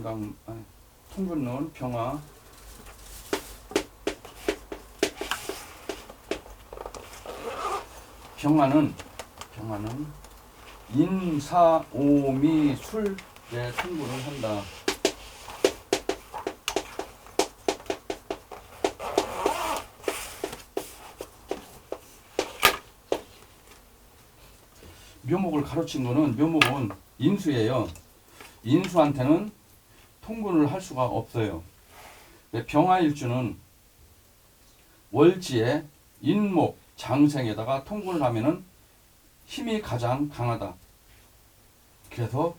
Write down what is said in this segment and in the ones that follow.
건강, 통분 넣은 병화. 병화는 인사오미술의 통분을 한다. 묘목을 가로친 거는, 묘목은 인수예요. 인수한테는 통분을 할 수가 없어요. 병화일주는 월지에 인목, 장생에다가 통분을 하면은 힘이 가장 강하다. 그래서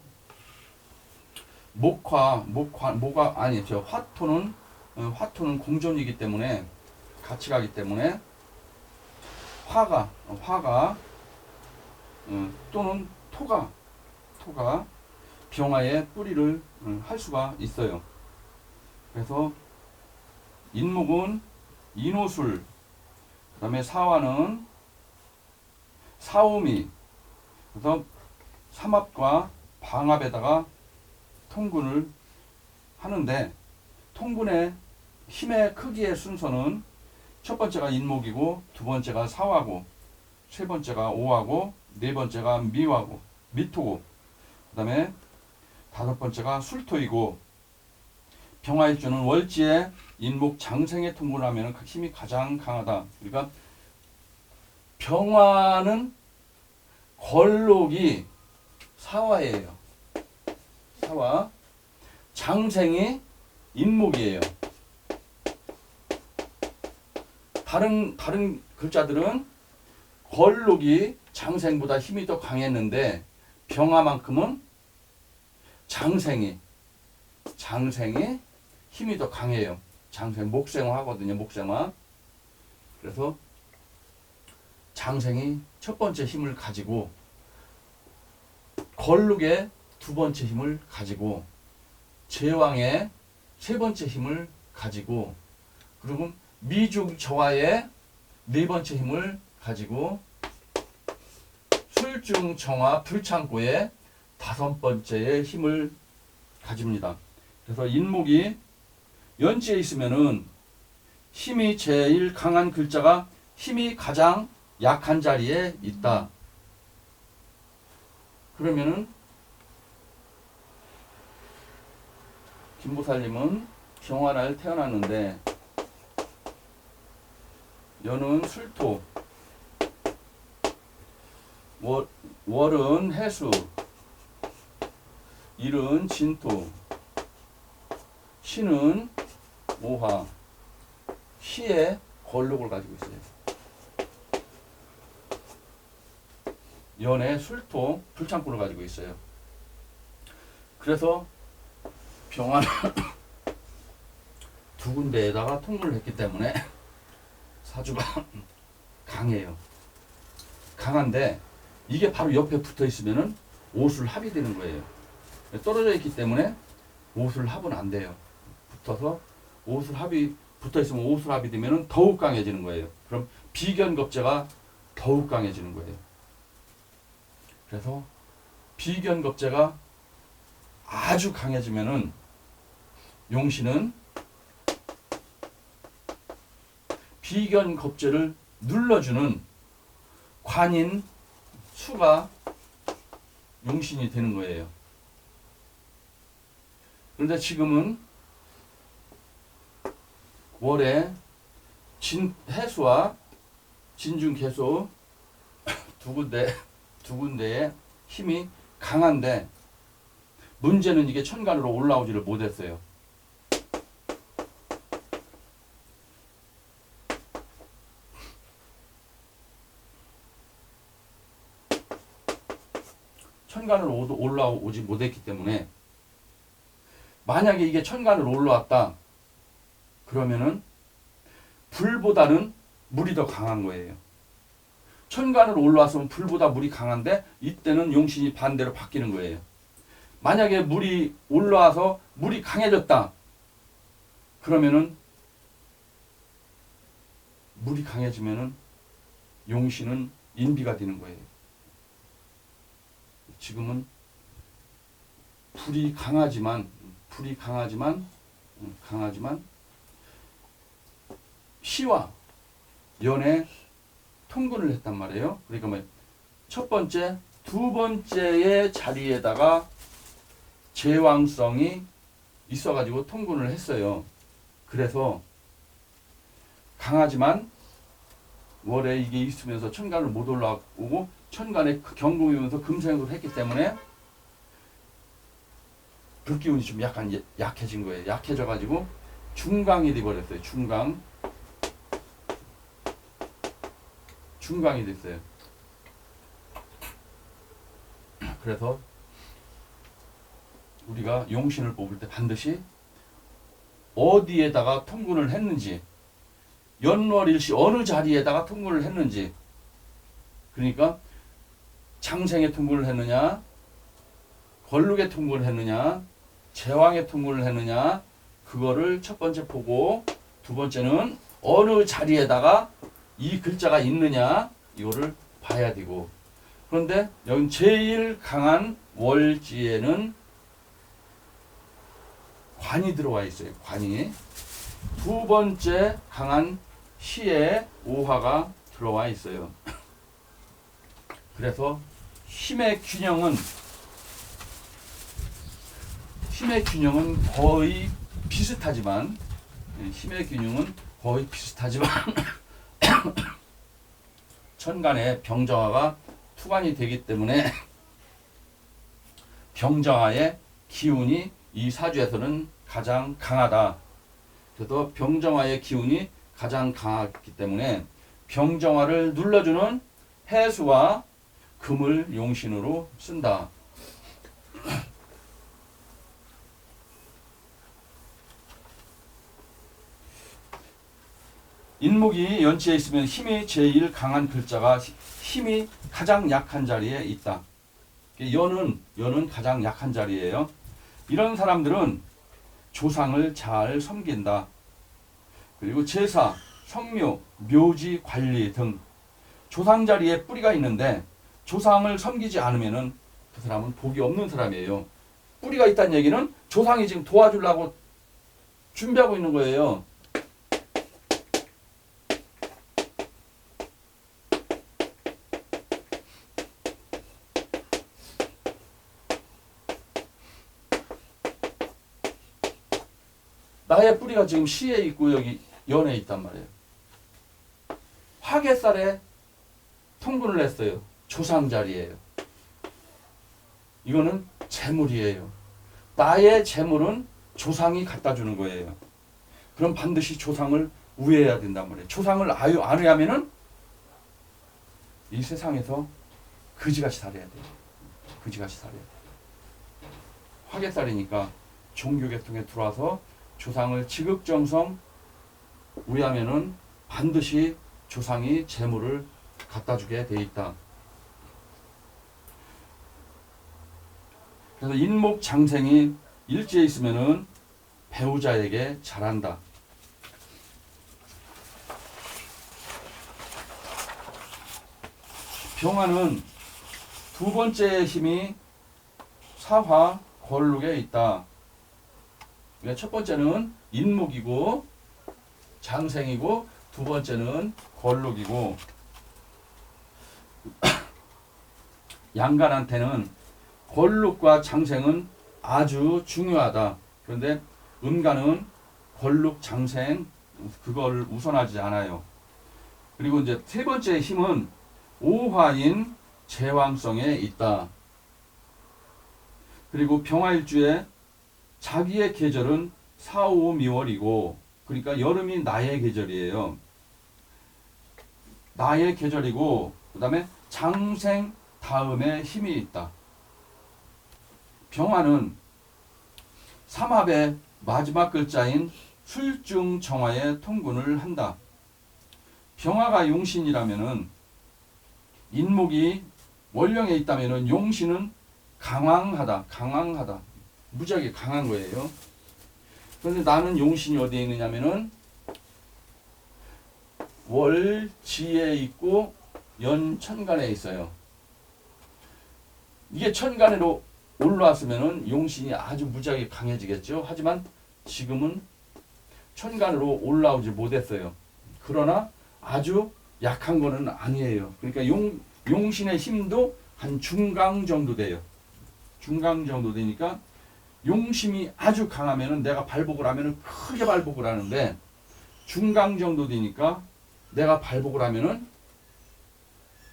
화토는 공존이기 때문에, 같이 가기 때문에 화가 또는 토가 병화에 뿌리를 할 수가 있어요. 그래서 인목은 인호술, 그 다음에 사화는 사오미, 그래서 삼합과 방합에다가 통분을 하는데, 통분의 힘의 크기의 순서는 첫 번째가 인목이고, 두 번째가 사화고, 세 번째가 오화고, 네 번째가 미토고, 그 다음에 다섯 번째가 술토이고, 병화일주는 월지에 인목 장생에 통분을 하면 그 힘이 가장 강하다. 그러니까 병화는 걸록이 사화예요. 사화. 장생이 인목이에요. 다른 글자들은 걸록이 장생보다 힘이 더 강했는데, 병화만큼은 장생이 힘이 더 강해요. 장생, 목생화 하거든요. 목생화. 그래서 장생이 첫 번째 힘을 가지고, 걸룩의 두 번째 힘을 가지고, 제왕의 세 번째 힘을 가지고, 그리고 미중 정화의 네 번째 힘을 가지고, 술중 정화 불창고의 다섯 번째의 힘을 가집니다. 그래서 인목이 연지에 있으면은 힘이 제일 강한 글자가 힘이 가장 약한 자리에 있다. 그러면은 김보살님은 병화날 태어났는데, 연은 술토, 월은 해수, 일은 진토, 신은 오화, 시에 걸록을 가지고 있어요. 연에 술토, 불창구를 가지고 있어요. 그래서 병화는 두 군데에다가 통분을 했기 때문에 사주가 강해요. 강한데, 이게 바로 옆에 붙어 있으면은 오술합이 되는 거예요. 떨어져 있기 때문에 오술합은 안 돼요. 붙어서 오술합이 붙어 있으면 오술합이 되면은 더욱 강해지는 거예요. 그럼 비견겁제가 더욱 강해지는 거예요. 그래서 비견겁제가 아주 강해지면은 용신은 비견겁제를 눌러주는 관인 수가 용신이 되는 거예요. 그런데 지금은 월에 해수와 진중개수 두 군데의 힘이 강한데, 문제는 이게 천간으로 올라오지를 못했어요. 천간으로 올라오지 못했기 때문에, 만약에 이게 천간으로 올라왔다 그러면은 불보다는 물이 더 강한 거예요. 천간으로 올라왔으면 불보다 물이 강한데, 이때는 용신이 반대로 바뀌는 거예요. 만약에 물이 올라와서 물이 강해졌다 그러면은, 물이 강해지면은 용신은 인비가 되는 거예요. 지금은 불이 강하지만 불이 강하지만 시와 연에 통근을 했단 말이에요. 그러니까 뭐 첫 번째, 두 번째의 자리에다가 제왕성이 있어가지고 통근을 했어요. 그래서 강하지만 월에 이게 있으면서 천간을 못 올라오고 천간에 경금이 오면서 금생으로 했기 때문에 불기운이 좀 약간 약해진 거예요. 약해져가지고 중강이 돼버렸어요. 중강이 됐어요. 그래서 우리가 용신을 뽑을 때 반드시 어디에다가 통근을 했는지, 연월일시 어느 자리에다가 통근을 했는지, 그러니까 장생에 통근을 했느냐, 걸룩에 통근을 했느냐, 제왕에 통근을 했느냐, 그거를 첫 번째 보고, 두 번째는 어느 자리에다가 이 글자가 있느냐, 이거를 봐야 되고. 그런데 여기 제일 강한 월지에는 관이 들어와 있어요. 관이. 두 번째 강한 시에 오화가 들어와 있어요. 그래서 힘의 균형은 거의 비슷하지만 천간에 병정화가 투관이 되기 때문에 병정화의 기운이 이 사주에서는 가장 강하다. 그래서 병정화의 기운이 가장 강하기 때문에 병정화를 눌러주는 해수와 금을 용신으로 쓴다. 인목이 연치에 있으면 힘이 제일 강한 글자가 힘이 가장 약한 자리에 있다. 연은 가장 약한 자리예요. 이런 사람들은 조상을 잘 섬긴다. 그리고 제사, 성묘, 묘지 관리 등 조상 자리에 뿌리가 있는데 조상을 섬기지 않으면은 그 사람은 복이 없는 사람이에요. 뿌리가 있다는 얘기는 조상이 지금 도와주려고 준비하고 있는 거예요. 나의 뿌리가 지금 시에 있고 여기 연에 있단 말이에요. 화개살에 통근을 했어요. 조상 자리예요. 이거는 재물이에요. 나의 재물은 조상이 갖다 주는 거예요. 그럼 반드시 조상을 우애해야 된단 말이에요. 조상을 안 우애하면은 이 세상에서 그지같이 살아야 돼요. 그지같이 살아야 돼요. 화개살이니까 종교계통에 들어와서 조상을 지극정성 우애하면은 반드시 조상이 재물을 갖다 주게 돼 있다. 그래서 인목 장생이 일지에 있으면은 배우자에게 잘한다. 병화는 두 번째 힘이 사화 걸룩에 있다. 그러니까 첫 번째는 인목이고 장생이고 두 번째는 걸룩이고 양간한테는 걸룩과 장생은 아주 중요하다. 그런데 음간은 걸룩, 장생 그걸 우선하지 않아요. 그리고 이제 세 번째 힘은 오화인 제왕성에 있다. 그리고 병화일주에 자기의 계절은 4, 5, 미월이고 그러니까 여름이 나의 계절이에요. 나의 계절이고 그 다음에 장생 다음에 힘이 있다. 병화는 삼합의 마지막 글자인 술중정화에 통근을 한다. 병화가 용신이라면은 인목이 월령에 있다면은 용신은 강황하다. 무지하게 강한 거예요. 그런데 나는 용신이 어디에 있느냐면은 월지에 있고 연천간에 있어요. 이게 천간으로 올라왔으면은 용신이 아주 무지하게 강해지겠죠. 하지만 지금은 천간으로 올라오지 못했어요. 그러나 아주 약한 거는 아니에요. 그러니까 용신의 힘도 한 중강 정도 돼요. 중강 정도 되니까 용심이 아주 강하면은 내가 발복을 하면은 크게 발복을 하는데 중강 정도 되니까 내가 발복을 하면은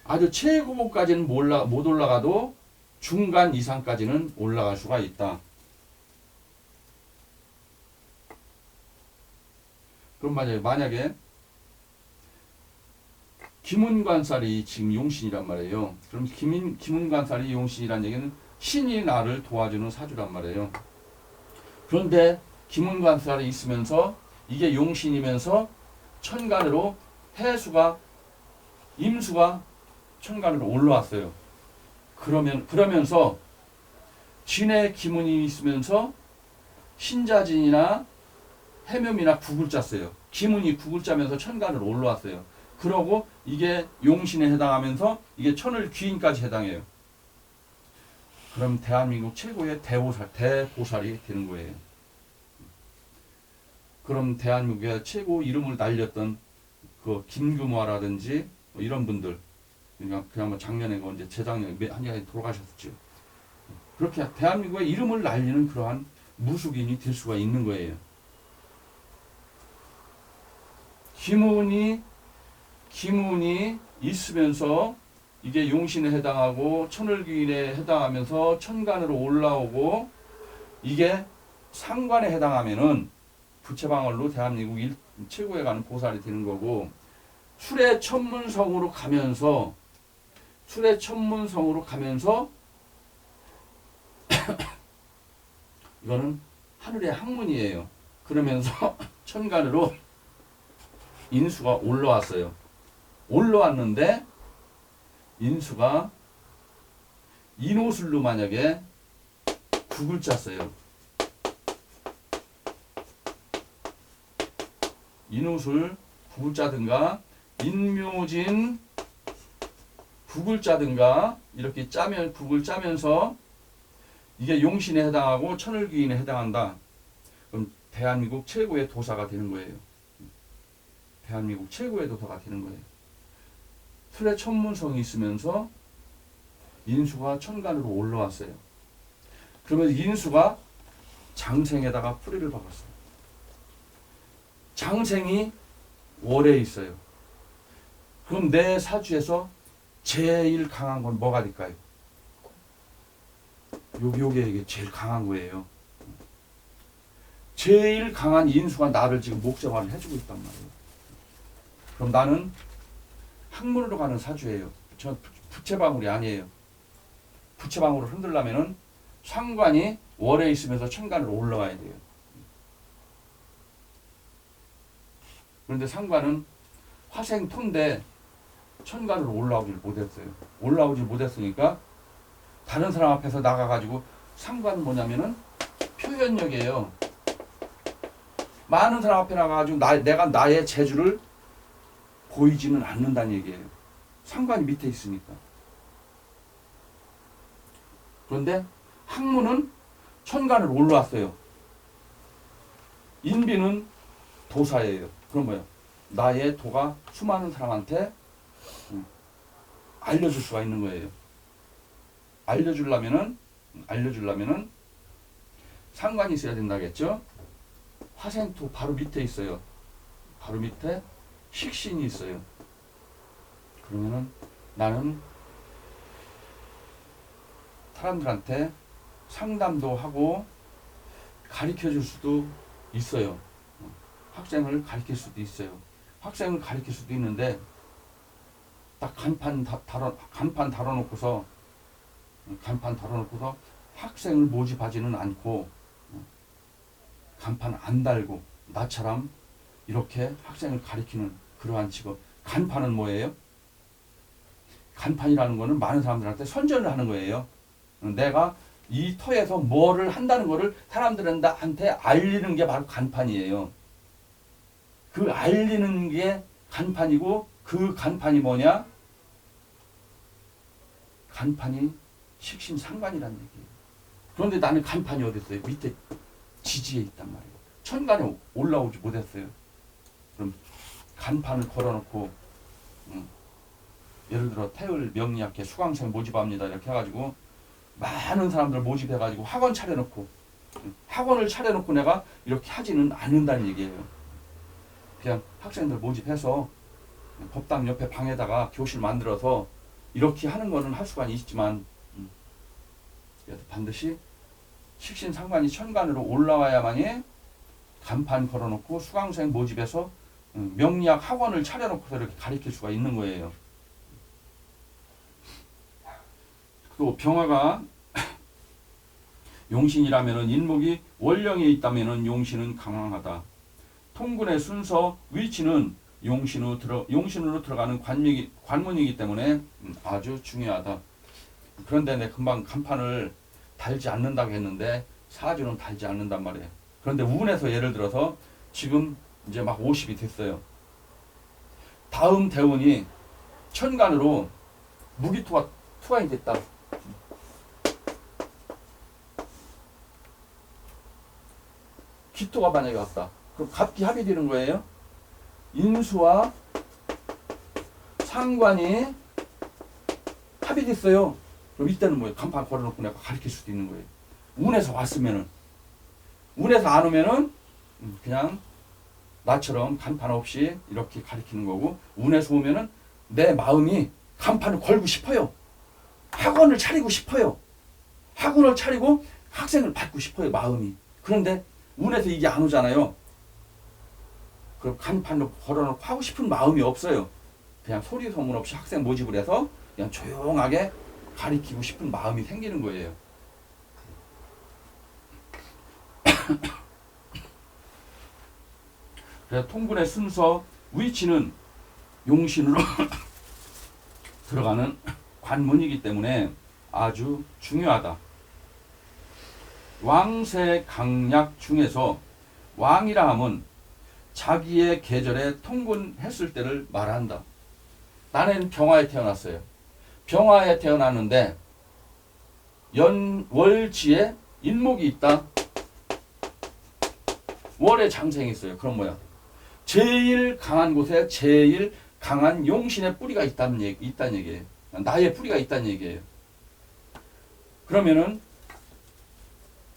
아주 최고까지는 못 올라가도 중간 이상까지는 올라갈 수가 있다. 그럼 만약에 김은관살이 지금 용신이란 말이에요. 그럼 김은관살이 용신이란 얘기는 신이 나를 도와주는 사주란 말이에요. 그런데 김은관살이 있으면서 이게 용신이면서 천간으로 임수가 천간으로 올라왔어요. 그러면서 진의 기문이 있으면서 신자진이나 해묘이나 구글자어요. 기문이 구글자면서 천간으로 올라왔어요. 그러고 이게 용신에 해당하면서 이게 천을 귀인까지 해당해요. 그럼 대한민국 최고의 대보살이 되는 거예요. 그럼 대한민국의 최고 이름을 날렸던 그 김금화라든지 뭐 이런 분들, 그냥 뭐 작년에 언제 재작년에 한 년에 돌아가셨죠. 그렇게 대한민국의 이름을 날리는 그러한 무속인이 될 수가 있는 거예요. 기문이 있으면서 이게 용신에 해당하고 천을귀인에 해당하면서 천간으로 올라오고 이게 상관에 해당하면은 부채방월로 대한민국 최고에 가는 보살이 되는 거고 술의 천문성으로 가면서 이거는 하늘의 학문이에요. 그러면서 천간으로 인수가 올라왔어요. 올라왔는데 인수가 인호술로 만약에 구글자 써요. 인호술 구글자든가 인묘진 구글자든가 이렇게 구글 짜면서 이게 용신에 해당하고 천을귀인에 해당한다. 그럼 대한민국 최고의 도사가 되는 거예요. 대한민국 최고의 도사가 되는 거예요. 술의 천문성이 있으면서 인수가 천간으로 올라왔어요. 그러면 인수가 장생에다가 뿌리를 박았어요. 장생이 월에 있어요. 그럼 내 사주에서 제일 강한 건 뭐가 될까요? 요게 이게 제일 강한 거예요. 제일 강한 인수가 나를 지금 목생활을 해주고 있단 말이에요. 그럼 나는 학문으로 가는 사주예요. 저 부채방울이 아니에요. 부채방울을 흔들려면은 상관이 월에 있으면서 천간으로 올라와야 돼요. 그런데 상관은 화생토인데 천간으로 올라오질 못했으니까 다른 사람 앞에서 나가가지고 상관은 뭐냐면은 표현력이에요. 많은 사람 앞에 나가가지고 내가 나의 재주를 보이지는 않는다는 얘기예요. 상관이 밑에 있으니까. 그런데 학문은 천간으로 올라왔어요. 인비는 도사예요. 그럼 뭐예요? 나의 도가 수많은 사람한테 알려줄 수가 있는 거예요. 알려주려면은 상관이 있어야 된다겠죠? 화생토 바로 밑에 있어요. 바로 밑에 식신이 있어요. 그러면은 나는 사람들한테 상담도 하고 가르쳐 줄 수도 있어요. 학생을 가르칠 수도 있어요. 학생을 가르칠 수도 있는데 딱 간판 달아놓고서 학생을 모집하지는 않고 간판 안 달고 나처럼 이렇게 학생을 가르치는 그러한 직업. 간판은 뭐예요? 간판이라는 거는 많은 사람들한테 선전을 하는 거예요. 내가 이 터에서 뭐를 한다는 거를 사람들한테 알리는 게 바로 간판이에요. 그 알리는 게 간판이고 그 간판이 뭐냐? 간판이 식신상관이라는 얘기예요. 그런데 나는 간판이 어디 있어요? 밑에 지지에 있단 말이에요. 천간에 올라오지 못했어요. 그럼 간판을 걸어놓고 예를 들어 태을 명리학회 수강생 모집합니다 이렇게 해가지고 많은 사람들 모집해가지고 학원 차려놓고 학원을 차려놓고 내가 이렇게 하지는 않는다는 얘기예요. 그냥 학생들 모집해서 법당 옆에 방에다가 교실 만들어서 이렇게 하는 거는 할 수가 있지만 그래서 반드시 식신상관이 천간으로 올라와야만이 간판 걸어놓고 수강생 모집해서 명리학 학원을 차려놓고서 이렇게 가르칠 수가 있는 거예요. 또 병화가 용신이라면은 인목이 월령에 있다면은 용신은 강황하다. 통군의 순서 위치는 용신으로 들어가는 관문이기 때문에 아주 중요하다. 그런데 내 금방 간판을 달지 않는다고 했는데 사주는 달지 않는단 말이에요. 그런데 운에서 예를 들어서 지금 이제 막 50이 됐어요. 다음 대운이 천간으로 무기토가 됐다. 기토가 만약에 왔다. 그럼 갑기 합이 되는 거예요. 인수와 상관이 합이 됐어요. 그럼 이때는 뭐예요? 간판 걸어놓고 내가 가르칠 수도 있는 거예요. 운에서 왔으면은. 운에서 안 오면은 그냥 나처럼 간판 없이 이렇게 가르치는 거고, 운에서 오면은 내 마음이 간판을 걸고 싶어요. 학원을 차리고 싶어요. 학원을 차리고 학생을 받고 싶어요. 마음이. 그런데 운에서 이게 안 오잖아요. 그럼 간판을 걸어놓고 하고 싶은 마음이 없어요. 그냥 소리 소문 없이 학생 모집을 해서 그냥 조용하게 가르치고 싶은 마음이 생기는 거예요. 그래서 통군의 순서 위치는 용신으로 들어가는 관문이기 때문에 아주 중요하다. 왕세 강약 중에서 왕이라 함은 자기의 계절에 통군했을 때를 말한다. 나는 병화에 태어났어요. 병화에 태어났는데 월지에 인목이 있다. 월에 장생이 있어요. 그럼 뭐야? 제일 강한 곳에 제일 강한 용신의 뿌리가 있다는 얘기예요. 나의 뿌리가 있다는 얘기예요. 그러면은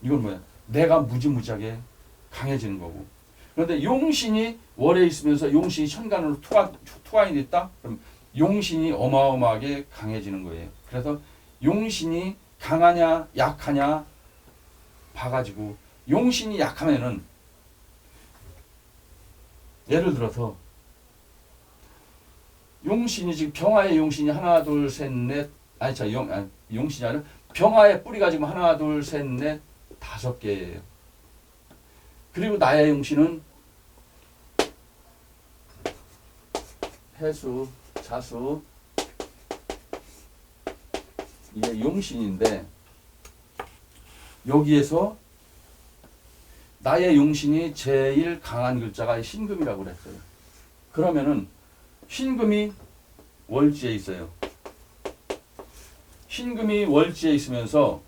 이건 뭐야? 내가 무지무지하게 강해지는 거고. 그런데 용신이 월에 있으면서 용신이 천간으로 투관이 됐다? 그럼 용신이 어마어마하게 강해지는 거예요. 그래서 용신이 강하냐 약하냐 봐가지고, 용신이 약하면은 예를 들어서 용신이 지금 병화의 용신이 하나 둘 셋 넷 용신이 아니라 병화의 뿌리가 지금 하나 둘 셋 넷 5개예요. 그리고 나의 용신은 해수, 자수, 이게 용신인데, 여기에서 나의 용신이 제일 강한 글자가 신금이라고 그랬어요. 그러면은 신금이 월지에 있어요. 신금이 월지에 있으면서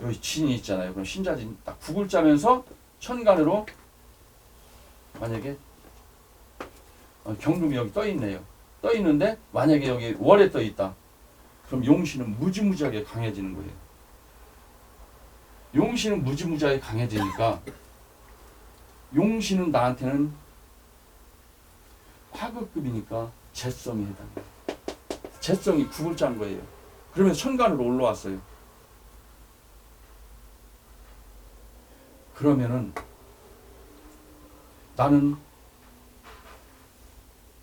여기 진이 있잖아요. 그럼 신자진 딱 9글자면서 천간으로 만약에 경금이 여기 떠 있네요. 떠 있는데 만약에 여기 월에 떠 있다. 그럼 용신은 무지무지하게 강해지는 거예요. 용신은 무지무지하게 강해지니까 용신은 나한테는 화급급이니까 재성이 해당해요. 재성이 9글자인 거예요. 그러면서 천간으로 올라왔어요. 그러면은 나는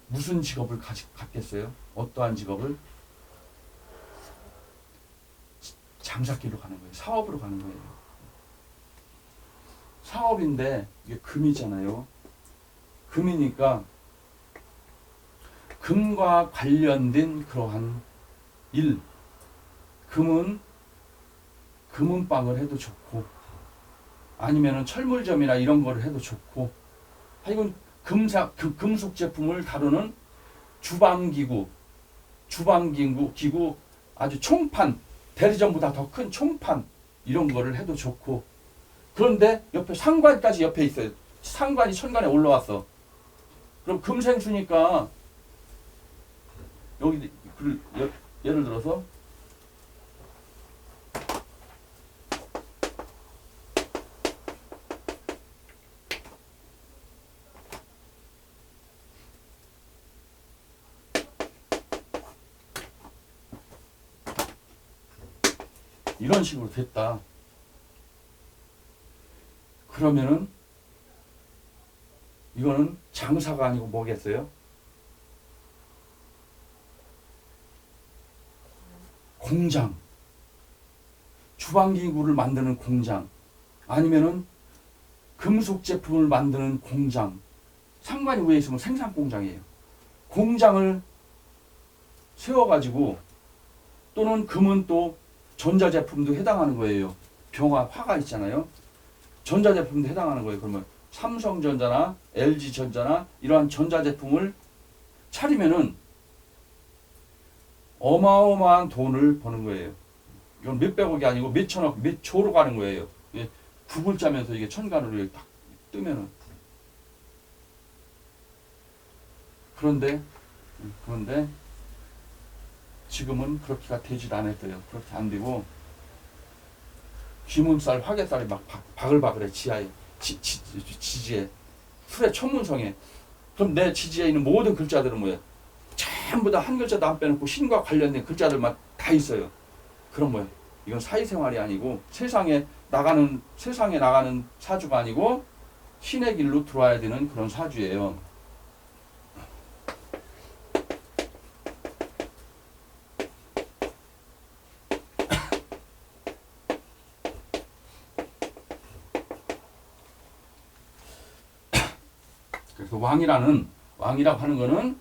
무슨 직업을 갖겠어요? 어떠한 직업을? 장사길로 가는 거예요. 사업으로 가는 거예요. 사업인데 이게 금이잖아요. 금이니까 금과 관련된 그러한 일, 금은방을 해도 좋고, 아니면은 철물점이나 이런 거를 해도 좋고, 하여간 금속 제품을 다루는 주방기구 아주 총판, 대리점보다 더 큰 총판, 이런 거를 해도 좋고. 그런데 옆에 상관까지 옆에 있어요. 상관이 천간에 올라왔어. 그럼 금생수니까 여기 예를 들어서 이런 식으로 됐다. 그러면은 이거는 장사가 아니고 뭐겠어요? 공장. 주방기구를 만드는 공장. 아니면은 금속 제품을 만드는 공장. 상관이 위에 있으면 생산 공장이에요. 공장을 세워가지고 또는 금은 또 전자제품도 해당하는 거예요. 병화, 화가 있잖아요. 전자제품도 해당하는 거예요. 그러면 삼성전자나 LG전자나 이러한 전자제품을 차리면은 어마어마한 돈을 버는 거예요. 이건 몇백억이 아니고 몇천억, 몇 조로 가는 거예요. 구글 짜면서 이게 천간으로 딱 뜨면은. 그런데 지금은 그렇게가 되질 않았어요. 그렇게 안 되고 귀문살, 화개살이 막 바글바글해. 지하에 지지에 풀의 천문성에. 그럼 내 지지에 있는 모든 글자들은 뭐예요? 전부 다 한 글자도 안 빼놓고 신과 관련된 글자들만 다 있어요. 그럼 뭐예요? 이건 사회생활이 아니고 세상에 나가는 사주가 아니고 신의 길로 들어와야 되는 그런 사주예요. 그래서 왕이라고 하는 거는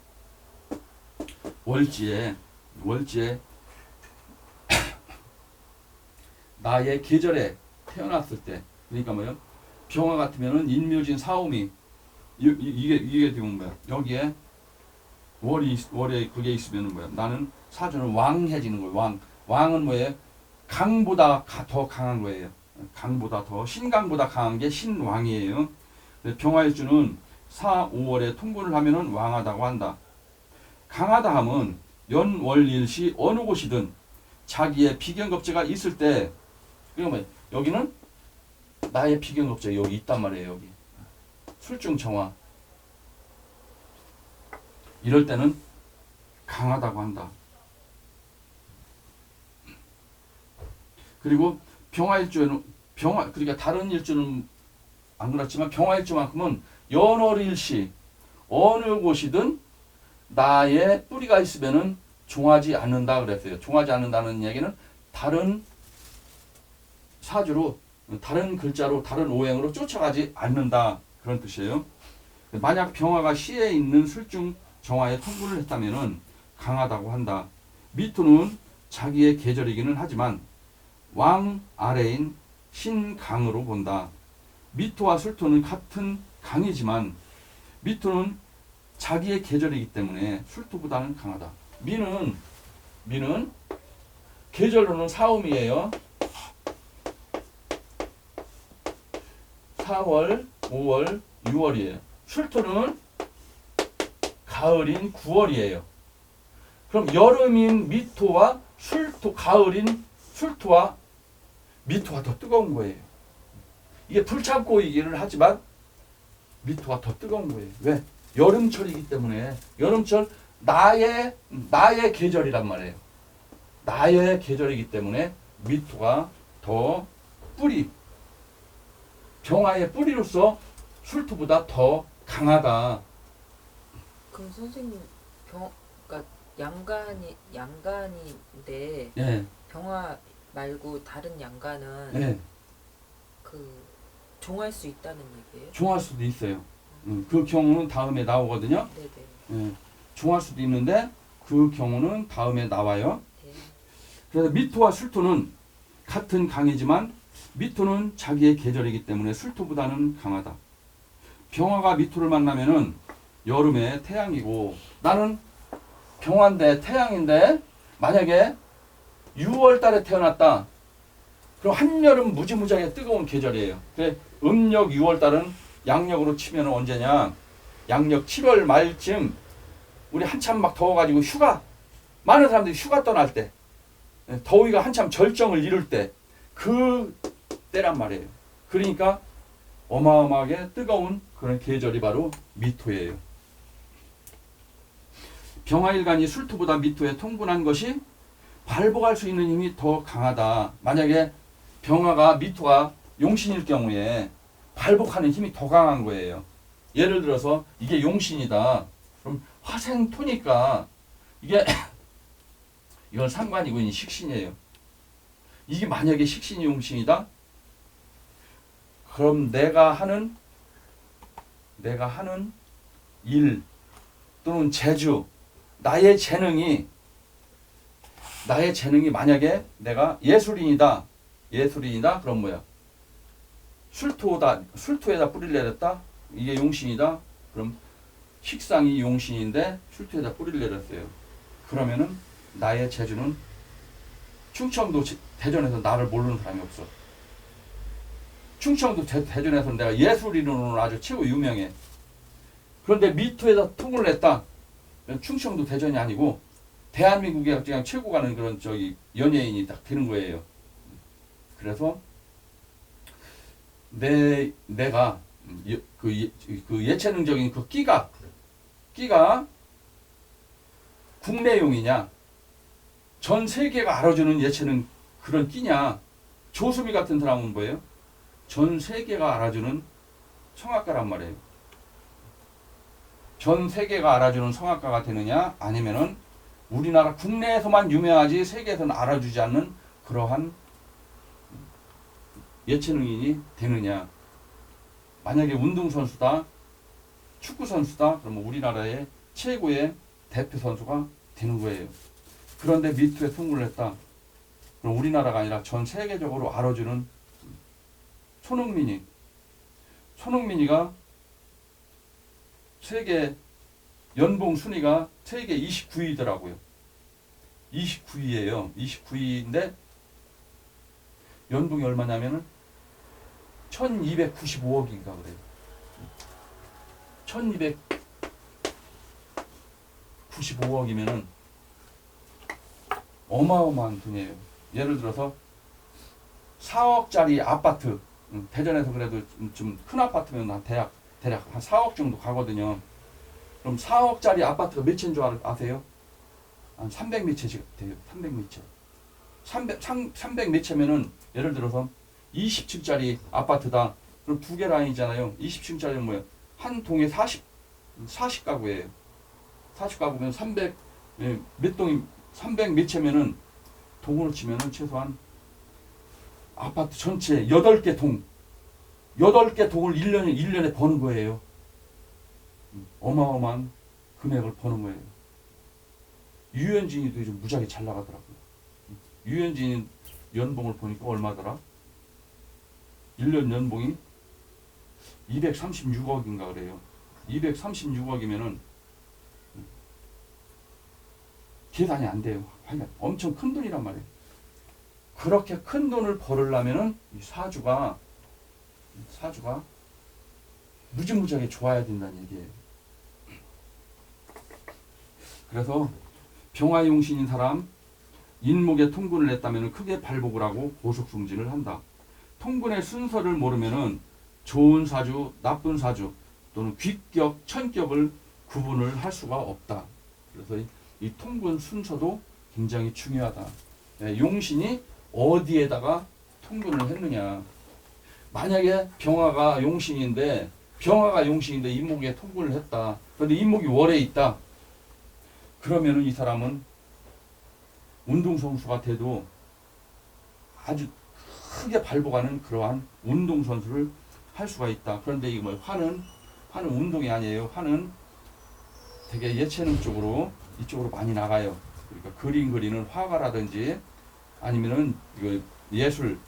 월지에 나의 계절에 태어났을 때, 그러니까 뭐요? 병화 같으면은 인묘진 사오미 이게 되면 뭐야? 여기에 월에 그게 있으면은 뭐야? 나는 사주는 왕해지는 거예요. 왕은 뭐예요? 강보다 더 강한 거예요. 신강보다 강한 게 신왕이에요. 병화일주는 4, 5월에 통분을 하면은 왕하다고 한다. 강하다 함은 연월일시 어느 곳이든 자기의 비견겁제가 있을 때, 그러니까 뭐 여기는 나의 비견겁제 여기 있단 말이에요. 여기 술중 정화. 이럴 때는 강하다고 한다. 그리고 병화일주에는 그러니까 다른 일주는 안 그렇지만 병화일주만큼은 연월일시 어느 곳이든 나의 뿌리가 있으면은 종하지 않는다 그랬어요. 종하지 않는다는 얘기는 다른 사주로, 다른 글자로, 다른 오행으로 쫓아가지 않는다 그런 뜻이에요. 만약 병화가 시에 있는 술중 정화에 통분을 했다면은 강하다고 한다. 미토는 자기의 계절이기는 하지만 왕 아래인 신강으로 본다. 미토와 술토는 같은 강이지만 미토는 자기의 계절이기 때문에 술토보다는 강하다. 미는 계절로는 사음이에요. 4월, 5월, 6월이에요. 술토는 가을인 9월이에요. 그럼 여름인 미토와 가을인 술토와 미토가 더 뜨거운 거예요. 이게 불참고이기는 하지만 미토가 더 뜨거운 거예요. 왜? 여름철이기 때문에. 여름철 나의 계절이란 말이에요. 나의 계절이기 때문에 미토가 더 병화의 뿌리로서 술토보다 더 강하다. 그럼 선생님 그러니까 양간인데 예. 병화 말고 다른 양간은 예. 종할 수 있다는 얘기예요? 종할 수도 있어요. 그 경우는 다음에 나오거든요. 네네. 예. 종할 수도 있는데 그 경우는 다음에 나와요. 네. 그래서 미토와 술토는 같은 강이지만 미토는 자기의 계절이기 때문에 술토보다는 강하다. 병화가 미토를 만나면은 여름에 태양이고, 나는 병화인데 태양인데 만약에 6월 달에 태어났다. 그럼 한여름 무지무지하게 뜨거운 계절이에요. 그래 음력 6월달은 양력으로 치면 언제냐? 양력 7월 말쯤 우리 한참 막 더워가지고 휴가 많은 사람들이 휴가 떠날 때 더위가 한참 절정을 이룰 때 그 때란 말이에요. 그러니까 어마어마하게 뜨거운 그런 계절이 바로 미토예요. 병화일간이 술토보다 미토에 통분한 것이 발복할 수 있는 힘이 더 강하다. 만약에 병화가 미토가 용신일 경우에 발복하는 힘이 더 강한 거예요. 예를 들어서 이게 용신이다. 그럼 화생토니까 이게 이건 상관이고 이 식신이에요. 이게 만약에 식신이 용신이다. 그럼 내가 하는 일 또는 재주 나의 재능이 만약에 내가 예술인이다. 그럼 뭐야? 술토에다 뿌리를 내렸다. 이게 용신이다. 그럼 식상이 용신인데 술토에다 뿌리를 내렸어요. 그러면은 나의 재주는 충청도 대전에서 나를 모르는 사람이 없어. 충청도 대전에서 내가 예술인으로는 아주 최고 유명해. 그런데 미토에다 통을 냈다. 충청도 대전이 아니고 대한민국에 그냥 최고 가는 그런 연예인이 딱 되는 거예요. 그래서 내가 그 예체능적인 그 끼가 국내용이냐 전 세계가 알아주는 예체능 그런 끼냐. 조수미 같은 사람은 뭐예요? 전 세계가 알아주는 성악가란 말이에요. 전 세계가 알아주는 성악가가 되느냐 아니면은 우리나라 국내에서만 유명하지 세계에서는 알아주지 않는 그러한 예체능인이 되느냐. 만약에 운동선수다 축구선수다 그러면 우리나라의 최고의 대표 선수가 되는 거예요. 그런데 미투에 통과를 했다. 그럼 우리나라가 아니라 전 세계적으로 알아주는 손흥민이가 세계 연봉 순위가 세계 29위더라고요. 29위예요. 29위인데 연봉이 얼마냐면은 1295억인가 그래요. 1295억이면은 어마어마한 돈이에요. 예를 들어서 4억짜리 아파트, 대전에서 그래도 좀 큰 아파트면 대략 한 4억 정도 가거든요. 그럼 4억짜리 아파트가 몇 채인 줄 아세요? 한 300몇 채 돼요. 300몇 채. 300몇 채면은 예를 들어서 20층짜리 아파트다. 그럼 두 개 라인이잖아요. 20층짜리는 뭐예요? 한 동에 40가구예요. 40가구면 300 몇 동이 300 몇 채면은 동으로 치면은 최소한 아파트 전체 8개 동을 1년에 버는 거예요. 어마어마한 금액을 버는 거예요. 유현진이도 요즘 무지하게 잘 나가더라고요. 유현진 연봉을 보니까 얼마더라? 1년 연봉이 236억인가 그래요. 236억이면은 계산이 안 돼요. 엄청 큰 돈이란 말이에요. 그렇게 큰 돈을 벌으려면은 이 사주가 무지무지하게 좋아야 된다는 얘기예요. 그래서 병화용신인 사람 인목에 통분을 했다면 크게 발복을 하고 고속승진을 한다. 통분의 순서를 모르면은 좋은 사주, 나쁜 사주 또는 귀격, 천격을 구분을 할 수가 없다. 그래서 이 통분 순서도 굉장히 중요하다. 용신이 어디에다가 통분을 했느냐. 만약에 병화가 용신인데 인목에 통분을 했다. 그런데 인목이 월에 있다. 그러면은 이 사람은 운동선수가 돼도 아주 크게 발복하는 그러한 운동선수를 할 수가 있다. 그런데 이 화는 운동이 아니에요. 화는 되게 예체능 쪽으로 이쪽으로 많이 나가요. 그러니까 그림 그리는 화가라든지 아니면은 이거 예술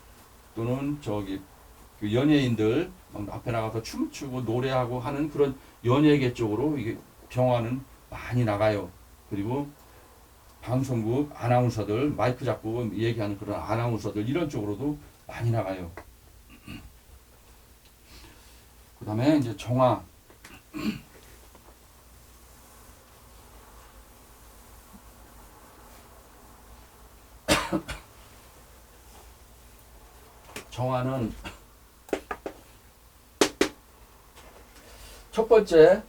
또는 그 연예인들 앞에 나가서 춤추고 노래하고 하는 그런 연예계 쪽으로 이게 병화는 많이 나가요. 그리고 방송국 아나운서들 마이크 잡고 얘기하는 그런 아나운서들 이런 쪽으로도 많이 나가요. 그 다음에 이제 정화. 정화는 첫 번째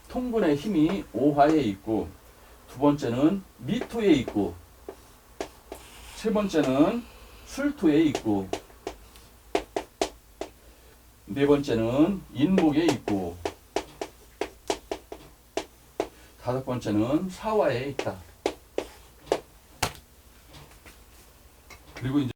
통분의 힘이 오화에 있고, 두 번째는 미토에 있고, 세 번째는 술토에 있고, 네 번째는 인목에 있고, 다섯 번째는 사화에 있다. 그리고 이제